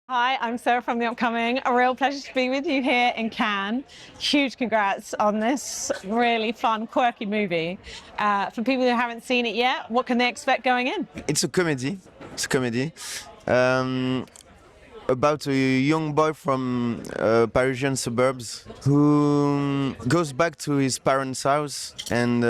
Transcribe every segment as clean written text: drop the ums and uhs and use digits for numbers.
Hi, I'm Sarah from The Upcoming. A real pleasure to be with you here in Cannes. Huge congrats on this really fun, quirky movie. For people who haven't seen it yet, what can they expect going in? It's a comedy. It's a comedy about a young boy from Parisian suburbs who goes back to his parents' house and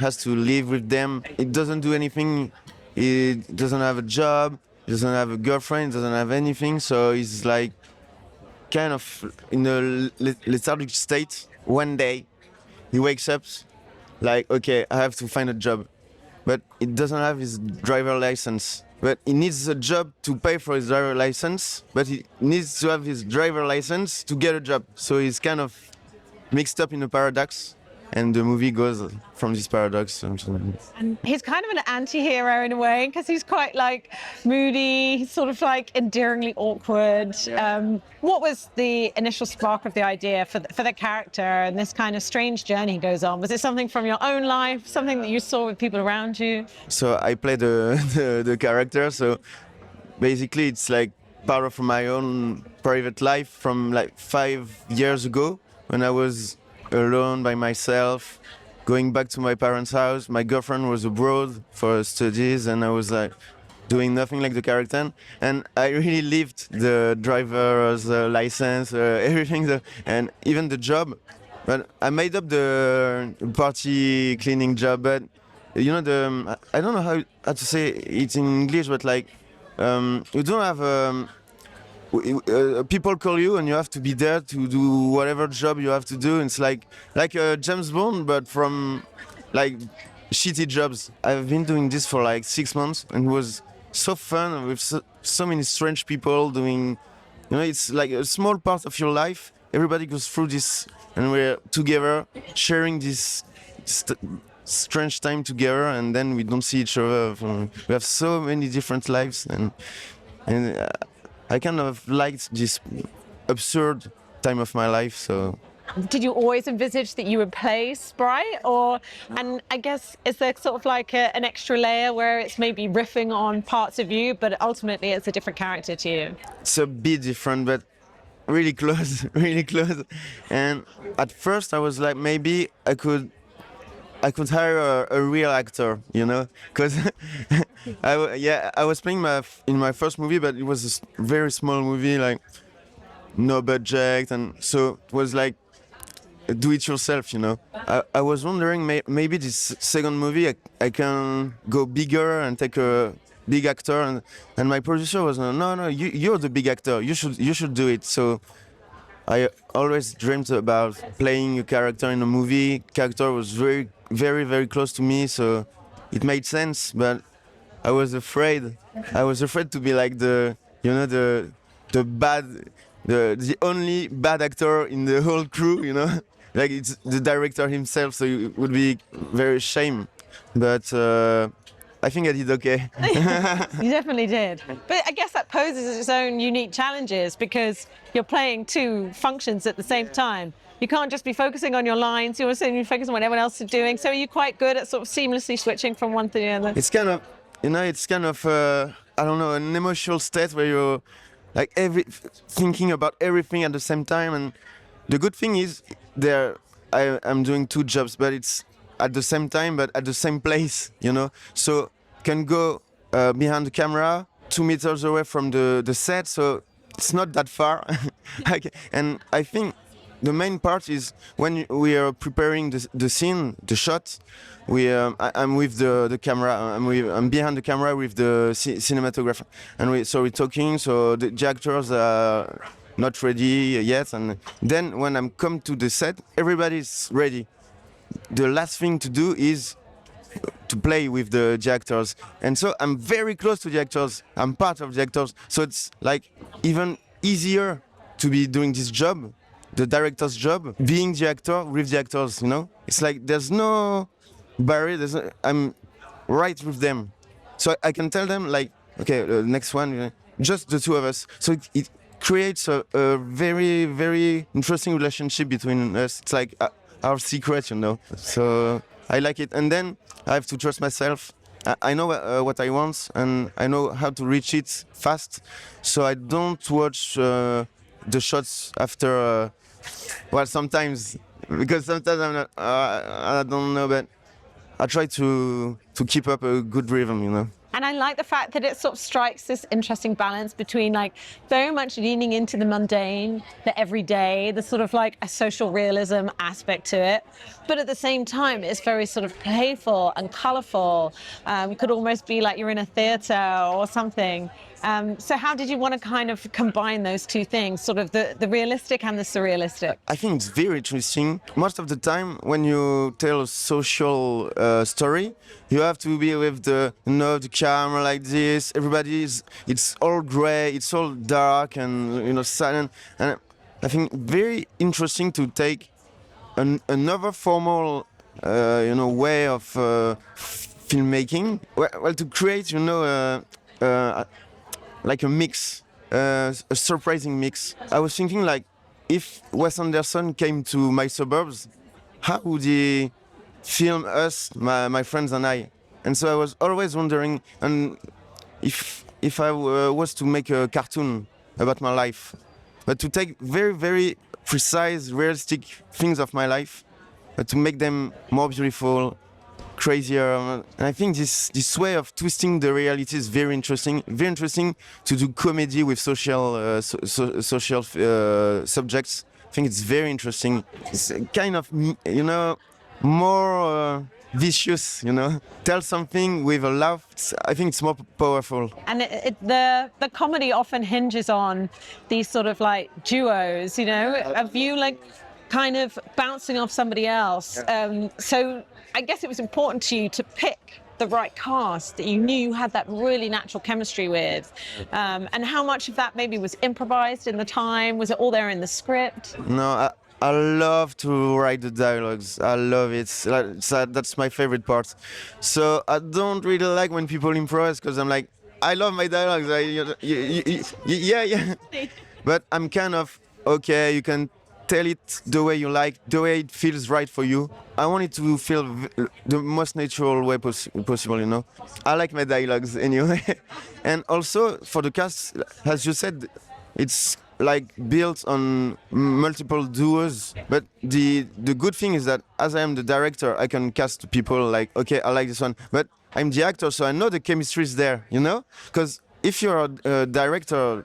has to live with them. He doesn't do anything. He doesn't have a job. He doesn't have a girlfriend. Doesn't have anything. So he's like kind of in a lethargic state. One day, he wakes up like, okay, I have to find a job, but he doesn't have his driver license. But he needs a job to pay for his driver license, but he needs to have his driver license to get a job. So he's kind of mixed up in a paradox, and the movie goes from this paradox. And he's kind of an anti-hero in a way because he's quite like moody, he's sort of like endearingly awkward. What was the initial spark of the idea for the character and this kind of strange journey he goes on? Was it something from your own life, something that you saw with people around you? So I play the character. So basically, it's like part of my own private life from like 5 years ago when I was alone by myself, going back to my parents' house. My girlfriend was abroad for her studies, and I was like doing nothing like the character. And I really lived the driver's license, everything, and even the job. But I made up the party cleaning job. But you know, I don't know how to say it in English, but like you don't have. People call you and you have to be there to do whatever job you have to do. It's like James Bond, but from like shitty jobs. I've been doing this for like 6 months and it was so fun with so many strange people doing, you know, it's like a small part of your life. Everybody goes through this and we're together sharing this strange time together, and then we don't see each other. We have so many different lives, and I kind of liked this absurd time of my life. So, Did you always envisage that you would play Sprite, and I guess is there sort of like an extra layer where it's maybe riffing on parts of you, but ultimately it's a different character to you? it's a bit different, but really close, really close. And at first, I was like, maybe I could hire a real actor, you know, because I was playing in my first movie, but it was a very small movie, like no budget, and so it was like do it yourself, you know. I was wondering maybe this second movie I can go bigger and take a big actor, and my producer was no, you're the big actor, you should do it. So I always dreamed about playing a character in a movie. Character was very, very, very close to me, so it made sense. But I was afraid. I was afraid to be like the the only bad actor in the whole crew. You know, like it's the director himself, so it would be very shame. But I think I did okay. You definitely did. But I guess that poses its own unique challenges because you're playing two functions at the same time. You can't just be focusing on your lines, you also need to focus on what everyone else is doing. So are you quite good at sort of seamlessly switching from one to the other? It's kind of, I don't know, an emotional state where you're like thinking about everything at the same time. And the good thing is I'm doing two jobs, but it's at the same time, but at the same place, you know. So can go behind the camera, 2 meters away from the set, so it's not that far. And I think the main part is when we are preparing the scene, the shot. I'm with the camera. I'm behind the camera with the cinematographer, and we're talking. So the actors are not ready yet, and then when I'm come to the set, everybody's ready. The last thing to do is to play with the actors, and so I'm very close to the actors. I'm part of the actors, so it's like even easier to be doing this job, the director's job, being the actor with the actors. You know, it's like there's no barrier. I'm right with them, so I can tell them like, okay, next one, just the two of us. So it creates a very, very interesting relationship between us. It's like our secret, you know. So I like it, and then I have to trust myself. I know what I want, and I know how to reach it fast. So I don't watch the shots after. Well, sometimes because sometimes I'm not. I don't know, but I try to keep up a good rhythm, you know. And I like the fact that it sort of strikes this interesting balance between like very much leaning into the mundane, the everyday, the sort of like a social realism aspect to it. But at the same time, it's very sort of playful and colorful. Could almost be like you're in a theater or something. So how did you want to kind of combine those two things, sort of the realistic and the surrealistic? I think it's very interesting. Most of the time, when you tell a social story, you have to be with the camera like this. It's all gray, it's all dark and silent. And I think very interesting to take another formal, way of filmmaking. Well, to create, like a mix, a surprising mix. I was thinking like, if Wes Anderson came to my suburbs, how would he film us, my friends and I? And so I was always wondering, and if I was to make a cartoon about my life, but to take very very precise, realistic things of my life, but to make them more beautiful, crazier. And I think this way of twisting the reality is very interesting. Very interesting to do comedy with social subjects. I think it's very interesting. It's kind of more vicious. Tell something with a laugh. I think it's more powerful. And the comedy often hinges on these sort of like duos, of you like kind of bouncing off somebody else. So I guess it was important to you to pick the right cast that you knew you had that really natural chemistry with. And how much of that maybe was improvised in the time? Was it all there in the script? No, I love to write the dialogues. I love it. That's my favorite part. So I don't really like when people improvise because I'm like, I love my dialogues. Yeah. But I'm kind of, okay, you can tell it the way you like, the way it feels right for you. I want it to feel the most natural way possible. I like my dialogues anyway. And also for the cast, as you said, it's like built on multiple duos. But the good thing is that as I am the director, I can cast people like, okay, I like this one. But I'm the actor, so I know the chemistry is there, Because if you're a director,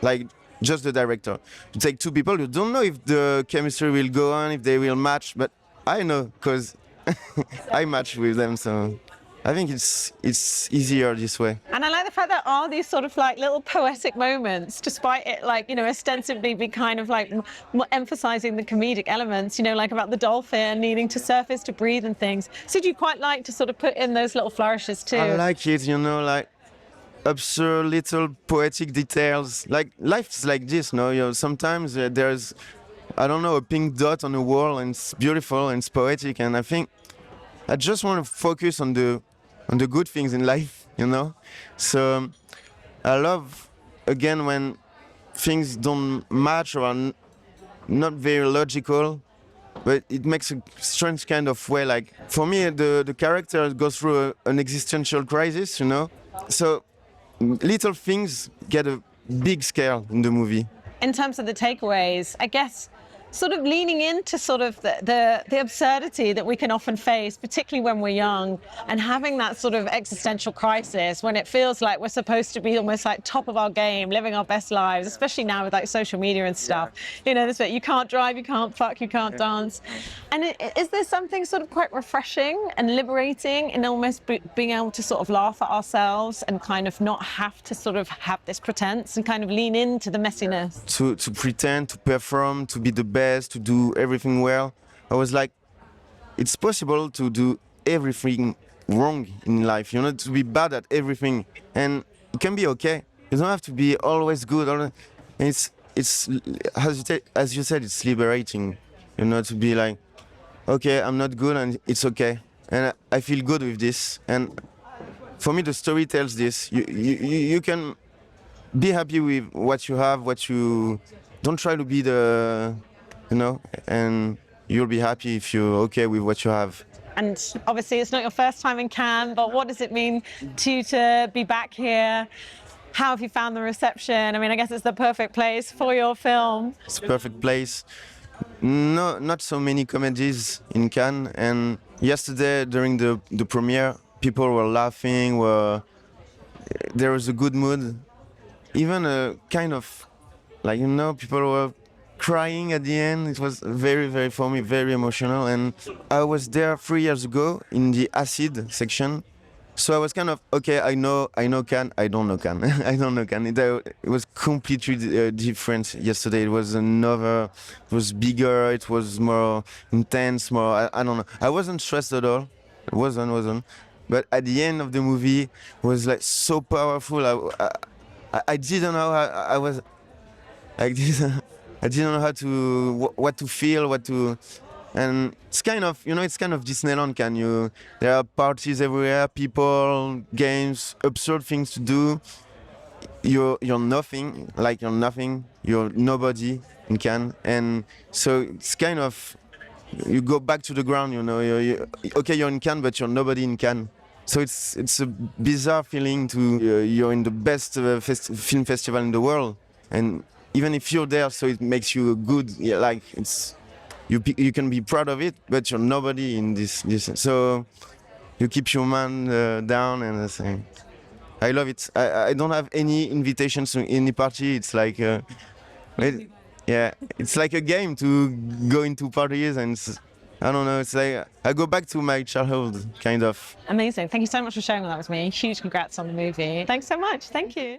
like just the director, you take two people, you don't know if the chemistry will go on, if they will match. But I know because I match with them, so I think it's easier this way. And I like the fact that all these sort of like little poetic moments, despite it like, ostensibly be kind of like emphasizing the comedic elements, like about the dolphin needing to surface to breathe and things. So do you quite like to sort of put in those little flourishes too? I like it, like absurd little poetic details. Like life's like this, no? Sometimes there's, I don't know, a pink dot on the wall and it's beautiful and it's poetic. And I think I just want to focus on the good things in life, So I love, again, when things don't match or are not very logical, but it makes a strange kind of way. Like for me, the character goes through an existential crisis, So little things get a big scale in the movie. In terms of the takeaways, I guess sort of leaning into sort of the absurdity that we can often face, particularly when we're young, and having that sort of existential crisis when it feels like we're supposed to be almost like top of our game, living our best lives, especially now with like social media and stuff. This bit, you can't drive, you can't fuck, you can't dance. And is there something sort of quite refreshing and liberating in almost being able to sort of laugh at ourselves and kind of not have to sort of have this pretense and kind of lean into the messiness? To pretend, to perform, to be the best, to do everything well. I was like, it's possible to do everything wrong in life, to be bad at everything, and it can be okay. You don't have to be always good. And it's as you said, it's liberating, to be like, okay, I'm not good and it's okay, and I feel good with this. And for me, the story tells this. You can be happy with what you have, don't try to be and you'll be happy if you're okay with what you have. And obviously it's not your first time in Cannes, but what does it mean to you to be back here? How have you found the reception? I mean, I guess it's the perfect place for your film. It's a perfect place. No, not so many comedies in Cannes. And yesterday during the premiere, people were laughing. There was a good mood. Even a kind of, like, people were crying at the end. It was very, very, for me, very emotional. And I was there 3 years ago in the acid section. So I was kind of, okay, I know Cannes, I don't know Cannes. I don't know Cannes. It was completely different yesterday. It was bigger, it was more intense, I don't know. I wasn't stressed at all. It wasn't. But at the end of the movie, it was like so powerful. I didn't know how I was, I didn't know how to, what to feel, and it's kind of, it's kind of Disneyland. There are parties everywhere, people, games, absurd things to do. You're nothing, you're nobody in Cannes. And so it's kind of, you go back to the ground, okay, you're in Cannes, but you're nobody in Cannes. So it's a bizarre feeling you're in the best film festival in the world. And even if you're there, so it makes you good, you can be proud of it, but you're nobody in this. So you keep your man down and say, I love it. I don't have any invitations to any party. It's like, it's like a game to go into parties, and I don't know. It's like I go back to my childhood, kind of. Amazing. Thank you so much for sharing that with me. Huge congrats on the movie. Thanks so much. Thank you.